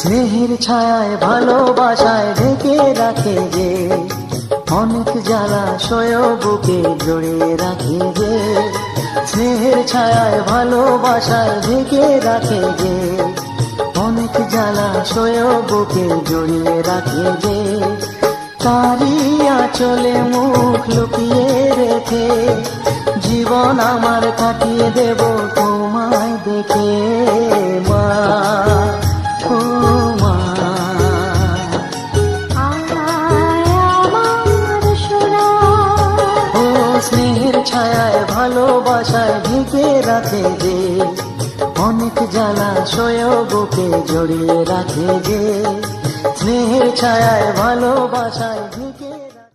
স্নেহের ছায়ায় ভালোবাসায় ঢেকে রাখে যে, অনেক জ্বালাশয় বুকে জড়িয়ে রাখে যে। স্নেহের ছায়ায় ভালোবাসায় ঢেকে রাখে যে, অনেক জ্বালাশয় বুকে জড়িয়ে রাখে যে। তারি আঁচলে মুখ লুকিয়ে রেখে জীবন আমার কাটিয়ে দেব তোমায় দেখে। মা, ও মা, ও স্নেহের ছায়ায় ভালোবাসায় ঢেকে রাখে যে, অনেক জ্বালাশয় বুকে জড়িয়ে রাখে যে। স্নেহের ছায়ায় ভালোবাসায়